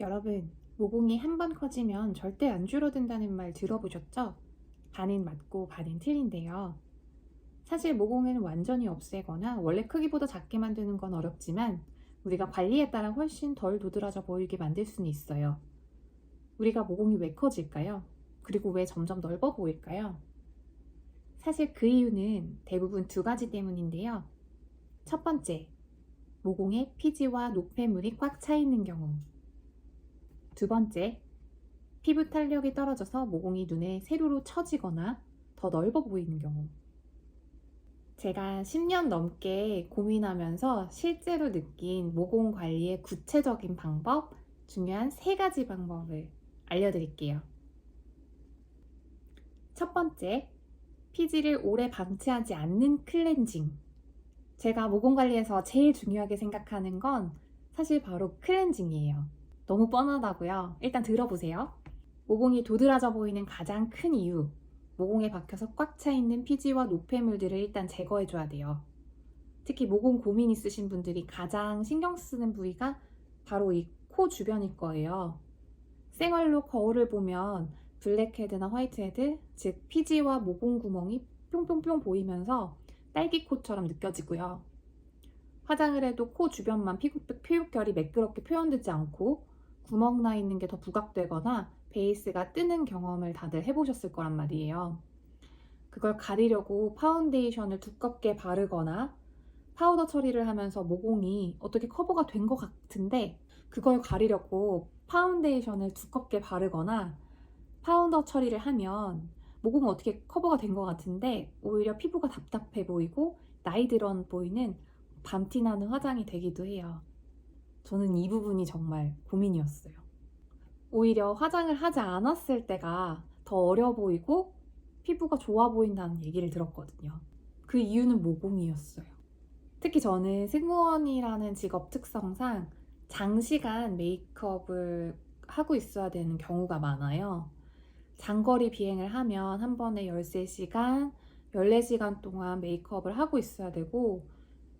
여러분, 모공이 한 번 커지면 절대 안 줄어든다는 말 들어보셨죠? 반은 맞고 반은 틀린데요. 사실 모공은 완전히 없애거나 원래 크기보다 작게 만드는 건 어렵지만 우리가 관리에 따라 훨씬 덜 도드라져 보이게 만들 수는 있어요. 우리가 모공이 왜 커질까요? 그리고 왜 점점 넓어 보일까요? 사실 그 이유는 대부분 두 가지 때문인데요. 첫 번째, 모공에 피지와 노폐물이 꽉 차 있는 경우. 두 번째, 피부 탄력이 떨어져서 모공이 눈에 세로로 처지거나 더 넓어 보이는 경우. 제가 10년 넘게 고민하면서 실제로 느낀 모공 관리의 구체적인 방법, 중요한 세 가지 방법을 알려드릴게요. 첫 번째, 피지를 오래 방치하지 않는 클렌징. 제가 모공 관리에서 제일 중요하게 생각하는 건 사실 바로 클렌징이에요. 너무 뻔하다고요? 일단 들어보세요. 모공이 도드라져 보이는 가장 큰 이유, 모공에 박혀서 꽉 차 있는 피지와 노폐물들을 일단 제거해 줘야 돼요. 특히 모공 고민 있으신 분들이 가장 신경 쓰는 부위가 바로 이 코 주변일 거예요. 생얼로 거울을 보면 블랙헤드나 화이트헤드, 즉 피지와 모공 구멍이 뿅뿅뿅 보이면서 딸기코처럼 느껴지고요. 화장을 해도 코 주변만 피부결이 매끄럽게 표현되지 않고 구멍 나 있는 게 더 부각되거나 베이스가 뜨는 경험을 다들 해보셨을 거란 말이에요. 그걸 가리려고 파운데이션을 두껍게 바르거나 파우더 처리를 하면서 모공이 어떻게 커버가 된 것 같은데 그걸 가리려고 파운데이션을 두껍게 바르거나 파우더 처리를 하면 모공은 어떻게 커버가 된 것 같은데 오히려 피부가 답답해 보이고 나이 들어 보이는 밤티나는 화장이 되기도 해요. 저는 이 부분이 정말 고민이었어요. 오히려 화장을 하지 않았을 때가 더 어려 보이고 피부가 좋아 보인다는 얘기를 들었거든요. 그 이유는 모공이었어요. 특히 저는 승무원이라는 직업 특성상 장시간 메이크업을 하고 있어야 되는 경우가 많아요. 장거리 비행을 하면 한 번에 13시간, 14시간 동안 메이크업을 하고 있어야 되고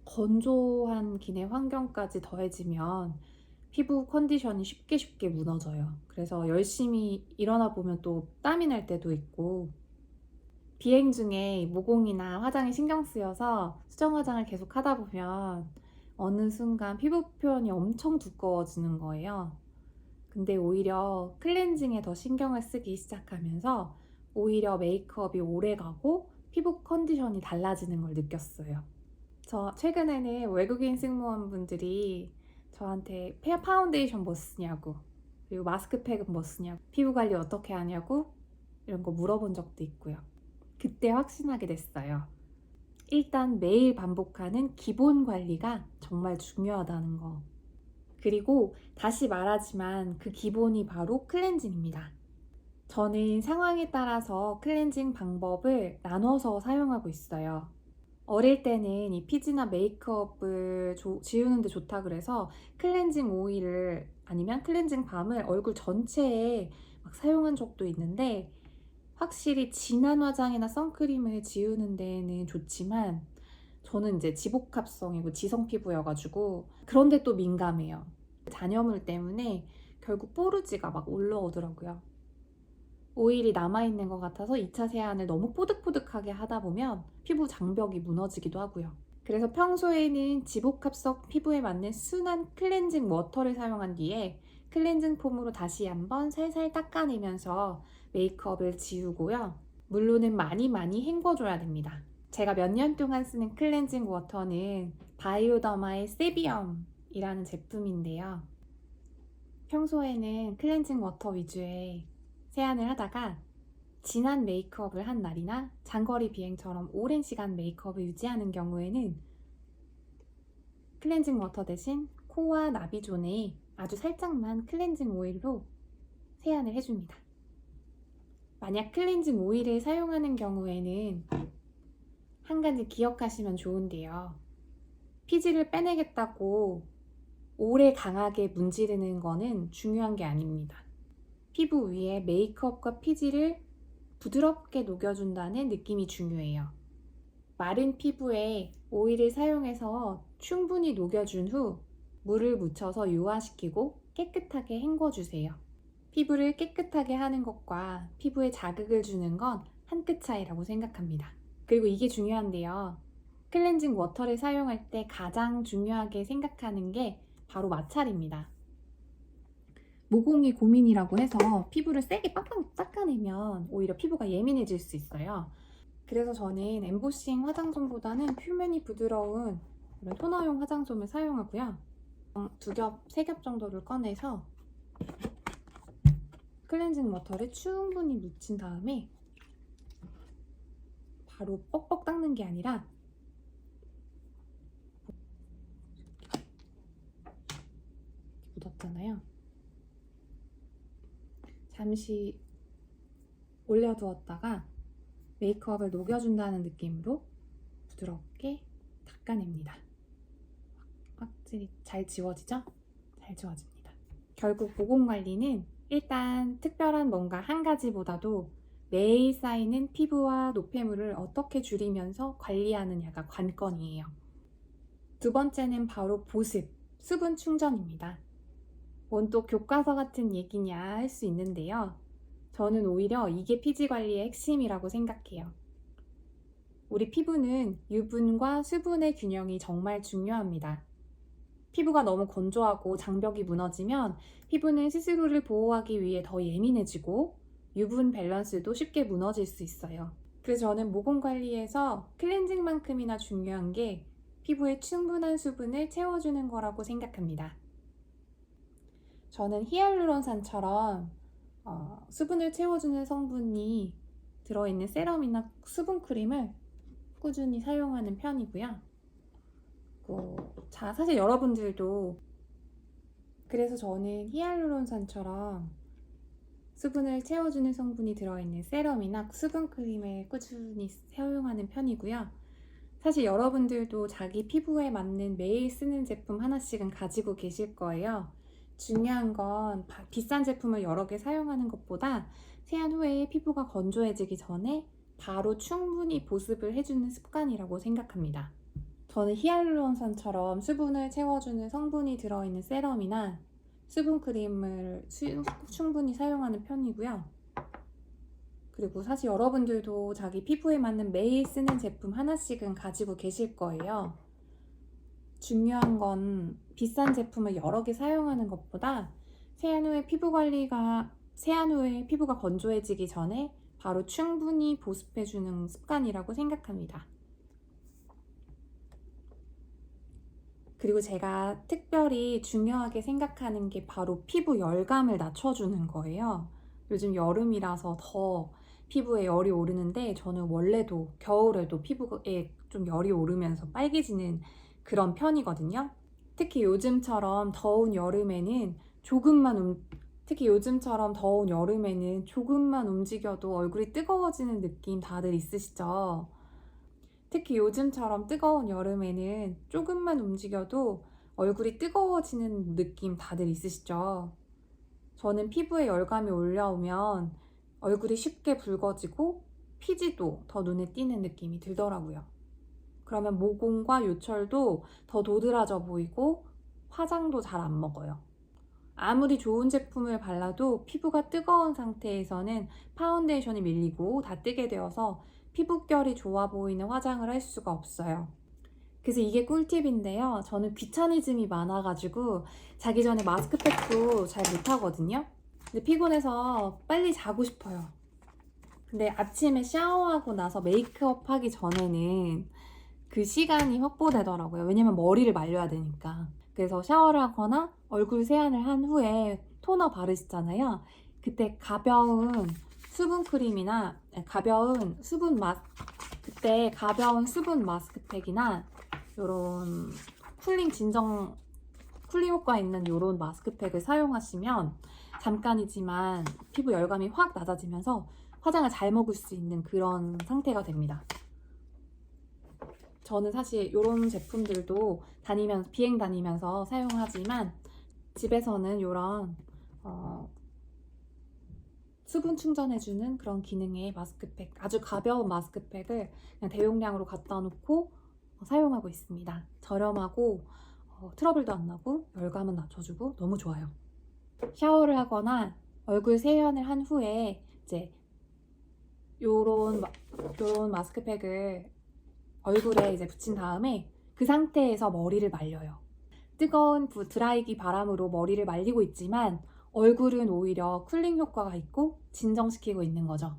건조한 기내 환경까지 더해지면 피부 컨디션이 쉽게 무너져요. 그래서 열심히 일어나 보면 또 땀이 날 때도 있고 비행 중에 모공이나 화장이 신경 쓰여서 수정 화장을 계속 하다 보면 어느 순간 피부 표현이 엄청 두꺼워지는 거예요. 근데 오히려 클렌징에 더 신경을 쓰기 시작하면서 오히려 메이크업이 오래가고 피부 컨디션이 달라지는 걸 느꼈어요. 저 최근에는 외국인 승무원분들이 저한테 페어 파운데이션 뭐 쓰냐고 그리고 마스크팩은 뭐 쓰냐고 피부 관리 어떻게 하냐고 이런 거 물어본 적도 있고요. 그때 확신하게 됐어요. 일단 매일 반복하는 기본 관리가 정말 중요하다는 거. 그리고 다시 말하지만 그 기본이 바로 클렌징입니다. 저는 상황에 따라서 클렌징 방법을 나눠서 사용하고 있어요. 어릴 때는 이 피지나 메이크업을 지우는데 좋다 그래서 클렌징 오일을 아니면 클렌징 밤을 얼굴 전체에 막 사용한 적도 있는데 확실히 진한 화장이나 선크림을 지우는 데는 좋지만 저는 이제 지복합성이고 지성 피부여가지고 그런데 또 민감해요. 잔여물 때문에 결국 뽀르지가 막 올라오더라고요. 오일이 남아있는 것 같아서 2차 세안을 너무 뽀득뽀득하게 하다 보면 피부 장벽이 무너지기도 하고요. 그래서 평소에는 지복합성 피부에 맞는 순한 클렌징 워터를 사용한 뒤에 클렌징 폼으로 다시 한번 살살 닦아내면서 메이크업을 지우고요. 물로는 많이 헹궈줘야 됩니다. 제가 몇 년 동안 쓰는 클렌징 워터는 바이오더마의 세비엄이라는 제품인데요. 평소에는 클렌징 워터 위주의 세안을 하다가 진한 메이크업을 한 날이나 장거리 비행처럼 오랜 시간 메이크업을 유지하는 경우에는 클렌징 워터 대신 코와 나비존에 아주 살짝만 클렌징 오일로 세안을 해줍니다. 만약 클렌징 오일을 사용하는 경우에는 한 가지 기억하시면 좋은데요. 피지를 빼내겠다고 오래 강하게 문지르는 거는 중요한 게 아닙니다. 피부 위에 메이크업과 피지를 부드럽게 녹여준다는 느낌이 중요해요. 마른 피부에 오일을 사용해서 충분히 녹여준 후 물을 묻혀서 유화시키고 깨끗하게 헹궈주세요. 피부를 깨끗하게 하는 것과 피부에 자극을 주는 건 한 끗 차이라고 생각합니다. 그리고 이게 중요한데요. 클렌징 워터를 사용할 때 가장 중요하게 생각하는 게 바로 마찰입니다. 모공이 고민이라고 해서 피부를 세게 빡빡 닦아내면 오히려 피부가 예민해질 수 있어요. 그래서 저는 엠보싱 화장솜보다는 표면이 부드러운 이런 토너용 화장솜을 사용하고요. 2겹, 3겹 정도를 꺼내서 클렌징 워터를 충분히 묻힌 다음에 바로 뻑뻑 닦는 게 아니라 묻었잖아요. 잠시 올려두었다가 메이크업을 녹여준다는 느낌으로 부드럽게 닦아냅니다. 확실히 잘 지워지죠? 잘 지워집니다. 결국 모공 관리는 일단 특별한 뭔가 한 가지보다도 매일 쌓이는 피부와 노폐물을 어떻게 줄이면서 관리하느냐가 관건이에요. 두 번째는 바로 보습, 수분 충전입니다. 뭔 또 교과서 같은 얘기냐 할 수 있는데요. 저는 오히려 이게 피지 관리의 핵심이라고 생각해요. 우리 피부는 유분과 수분의 균형이 정말 중요합니다. 피부가 너무 건조하고 장벽이 무너지면 피부는 스스로를 보호하기 위해 더 예민해지고 유분 밸런스도 쉽게 무너질 수 있어요. 그래서 저는 모공 관리에서 클렌징만큼이나 중요한 게 피부에 충분한 수분을 채워주는 거라고 생각합니다. 저는 히알루론산처럼 수분을 채워주는 성분이 들어있는 세럼이나 수분크림을 꾸준히 사용하는 편이고요. 사실 여러분들도 그래서 저는 히알루론산처럼 수분을 채워주는 성분이 들어있는 세럼이나 수분크림을 꾸준히 사용하는 편이고요. 사실 여러분들도 자기 피부에 맞는 매일 쓰는 제품 하나씩은 가지고 계실 거예요. 중요한 건 비싼 제품을 여러 개 사용하는 것보다 세안 후에 피부가 건조해지기 전에 바로 충분히 보습을 해주는 습관이라고 생각합니다. 저는 히알루론산처럼 수분을 채워주는 성분이 들어있는 세럼이나 수분크림을 충분히 사용하는 편이고요. 그리고 사실 여러분들도 자기 피부에 맞는 매일 쓰는 제품 하나씩은 가지고 계실 거예요. 중요한 건 비싼 제품을 여러 개 사용하는 것보다 세안 후에 피부가 건조해지기 전에 바로 충분히 보습해주는 습관이라고 생각합니다. 그리고 제가 특별히 중요하게 생각하는 게 바로 피부 열감을 낮춰주는 거예요. 요즘 여름이라서 더 피부에 열이 오르는데 저는 원래도 겨울에도 피부에 좀 열이 오르면서 빨개지는 그런 편이거든요. 특히 요즘처럼 더운 여름에는 조금만 움직여도 얼굴이 뜨거워지는 느낌 다들 있으시죠? 특히 요즘처럼 뜨거운 여름에는 조금만 움직여도 얼굴이 뜨거워지는 느낌 다들 있으시죠? 저는 피부에 열감이 올라오면 얼굴이 쉽게 붉어지고 피지도 더 눈에 띄는 느낌이 들더라고요. 그러면 모공과 요철도 더 도드라져 보이고 화장도 잘 안 먹어요. 아무리 좋은 제품을 발라도 피부가 뜨거운 상태에서는 파운데이션이 밀리고 다 뜨게 되어서 피부결이 좋아 보이는 화장을 할 수가 없어요. 그래서 이게 꿀팁인데요. 저는 귀차니즘이 많아가지고 자기 전에 마스크팩도 잘 못하거든요. 근데 피곤해서 빨리 자고 싶어요. 근데 아침에 샤워하고 나서 메이크업 하기 전에는 그 시간이 확보되더라고요. 왜냐면 머리를 말려야 되니까. 그래서 샤워를 하거나 얼굴 세안을 한 후에 토너 바르시잖아요. 그때 가벼운 수분 마스크팩이나 요런 쿨링 효과 있는 요런 마스크팩을 사용하시면 잠깐이지만 피부 열감이 확 낮아지면서 화장을 잘 먹을 수 있는 그런 상태가 됩니다. 저는 사실 이런 제품들도 비행 다니면서 사용하지만 집에서는 이런 수분 충전해주는 그런 기능의 마스크팩, 아주 가벼운 마스크팩을 그냥 대용량으로 갖다 놓고 사용하고 있습니다. 저렴하고 트러블도 안 나고 열감은 낮춰주고 너무 좋아요. 샤워를 하거나 얼굴 세안을 한 후에 이제 요런 마스크팩을 얼굴에 이제 붙인 다음에 그 상태에서 머리를 말려요. 뜨거운 드라이기 바람으로 머리를 말리고 있지만 얼굴은 오히려 쿨링 효과가 있고 진정시키고 있는 거죠.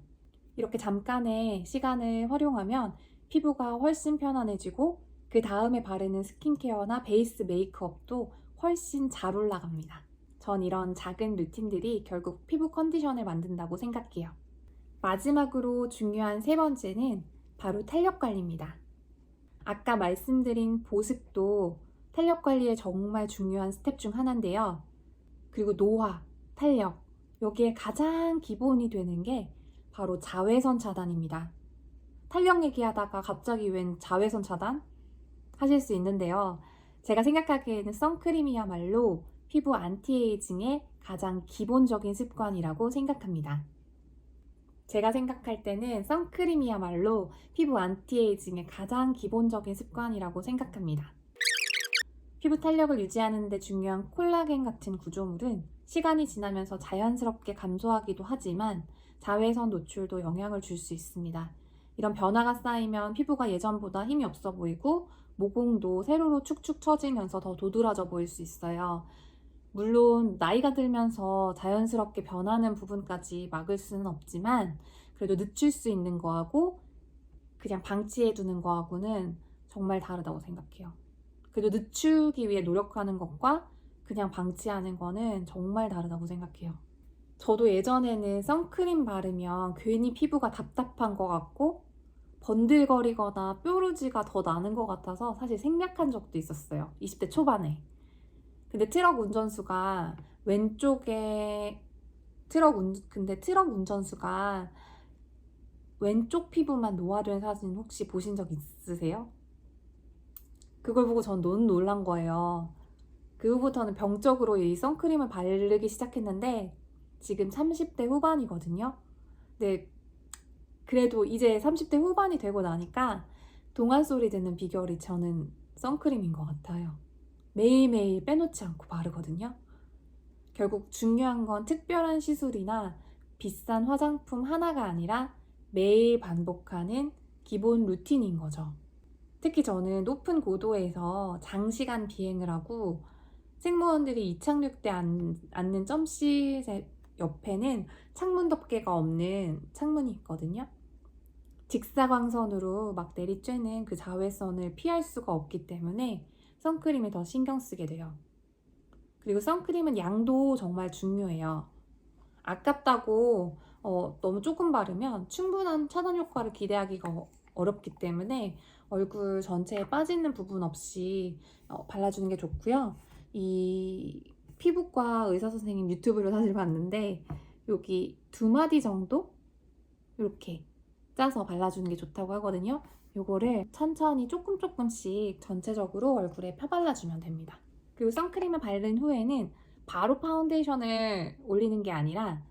이렇게 잠깐의 시간을 활용하면 피부가 훨씬 편안해지고 그 다음에 바르는 스킨케어나 베이스 메이크업도 훨씬 잘 올라갑니다. 전 이런 작은 루틴들이 결국 피부 컨디션을 만든다고 생각해요. 마지막으로 중요한 세 번째는 바로 탄력 관리입니다. 아까 말씀드린 보습도 탄력 관리에 정말 중요한 스텝 중 하나인데요. 그리고 노화, 탄력, 여기에 가장 기본이 되는 게 바로 자외선 차단입니다. 탄력 얘기하다가 갑자기 웬 자외선 차단? 하실 수 있는데요. 제가 생각하기에는 선크림이야말로 피부 안티에이징의 가장 기본적인 습관이라고 생각합니다. 제가 생각할 때는 선크림이야말로 피부 안티에이징의 가장 기본적인 습관이라고 생각합니다. 피부 탄력을 유지하는 데 중요한 콜라겐 같은 구조물은 시간이 지나면서 자연스럽게 감소하기도 하지만 자외선 노출도 영향을 줄 수 있습니다. 이런 변화가 쌓이면 피부가 예전보다 힘이 없어 보이고 모공도 세로로 축축 처지면서 더 도드라져 보일 수 있어요. 물론 나이가 들면서 자연스럽게 변하는 부분까지 막을 수는 없지만 그래도 늦출 수 있는 거하고 그냥 방치해 두는 거하고는 정말 다르다고 생각해요. 그래도 늦추기 위해 노력하는 것과 그냥 방치하는 거는 정말 다르다고 생각해요. 저도 예전에는 선크림 바르면 괜히 피부가 답답한 것 같고 번들거리거나 뾰루지가 더 나는 것 같아서 사실 생략한 적도 있었어요. 20대 초반에. 근데 트럭 운전수가 왼쪽 피부만 노화된 사진 혹시 보신 적 있으세요? 그걸 보고 전 너무 놀란 거예요. 그 후부터는 병적으로 이 선크림을 바르기 시작했는데 지금 30대 후반이거든요. 근데 그래도 이제 30대 후반이 되고 나니까 동안 소리 듣는 비결이 저는 선크림인 것 같아요. 매일매일 빼놓지 않고 바르거든요. 결국 중요한 건 특별한 시술이나 비싼 화장품 하나가 아니라 매일 반복하는 기본 루틴인 거죠. 특히 저는 높은 고도에서 장시간 비행을 하고 승무원들이 이착륙대 앉는 점씨 옆에는 창문 덮개가 없는 창문이 있거든요. 직사광선으로 막 내리쬐는 그 자외선을 피할 수가 없기 때문에 선크림을 더 신경 쓰게 돼요. 그리고 선크림은 양도 정말 중요해요. 아깝다고 너무 조금 바르면 충분한 차단 효과를 기대하기가 어렵기 때문에 얼굴 전체에 빠지는 부분 없이 발라주는 게 좋고요. 이 피부과 의사 선생님 유튜브를 사실 봤는데 여기 2마디 정도 이렇게 짜서 발라주는 게 좋다고 하거든요. 요거를 천천히 조금씩 전체적으로 얼굴에 펴발라주면 됩니다. 그리고 선크림을 바른 후에는 바로 파운데이션을 올리는 게 아니라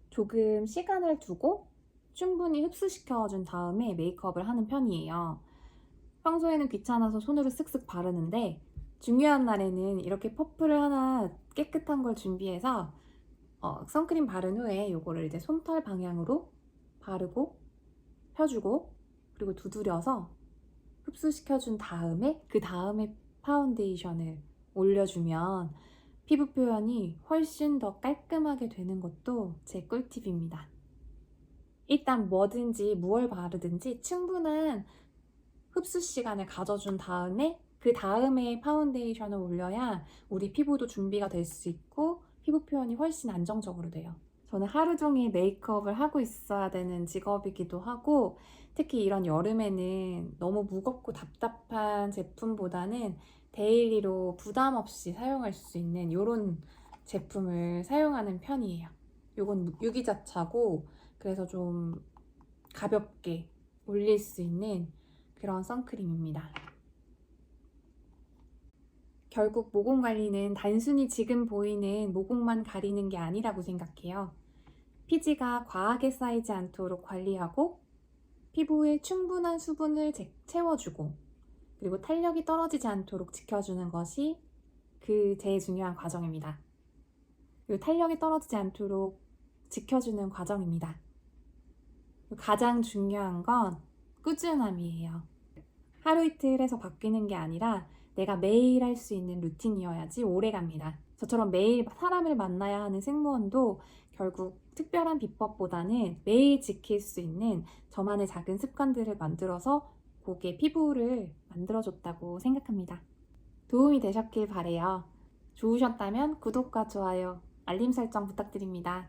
조금 시간을 두고 충분히 흡수시켜준 다음에 메이크업을 하는 편이에요. 평소에는 귀찮아서 손으로 쓱쓱 바르는데 중요한 날에는 이렇게 퍼프를 하나 깨끗한 걸 준비해서 선크림 바른 후에 요거를 이제 솜털 방향으로 바르고 펴주고 그리고 두드려서 흡수시켜준 다음에 그 다음에 파운데이션을 올려주면 피부 표현이 훨씬 더 깔끔하게 되는 것도 제 꿀팁입니다. 일단 뭐든지 무얼 바르든지 충분한 흡수 시간을 가져준 다음에 그 다음에 파운데이션을 올려야 우리 피부도 준비가 될 수 있고 피부 표현이 훨씬 안정적으로 돼요. 저는 하루 종일 메이크업을 하고 있어야 되는 직업이기도 하고 특히 이런 여름에는 너무 무겁고 답답한 제품보다는 데일리로 부담 없이 사용할 수 있는 이런 제품을 사용하는 편이에요. 이건 유기자차고 그래서 좀 가볍게 올릴 수 있는 그런 선크림입니다. 결국 모공 관리는 단순히 지금 보이는 모공만 가리는 게 아니라고 생각해요. 피지가 과하게 쌓이지 않도록 관리하고 피부에 충분한 수분을 채워주고 그리고 탄력이 떨어지지 않도록 지켜주는 것이 그 제일 중요한 과정입니다. 그리고 탄력이 떨어지지 않도록 지켜주는 과정입니다. 가장 중요한 건 꾸준함이에요. 하루 이틀 해서 바뀌는 게 아니라 내가 매일 할 수 있는 루틴이어야지 오래 갑니다. 저처럼 매일 사람을 만나야 하는 승무원도 결국 특별한 비법보다는 매일 지킬 수 있는 저만의 작은 습관들을 만들어서 고개 피부를 만들어줬다고 생각합니다. 도움이 되셨길 바래요. 좋으셨다면 구독과 좋아요, 알림 설정 부탁드립니다.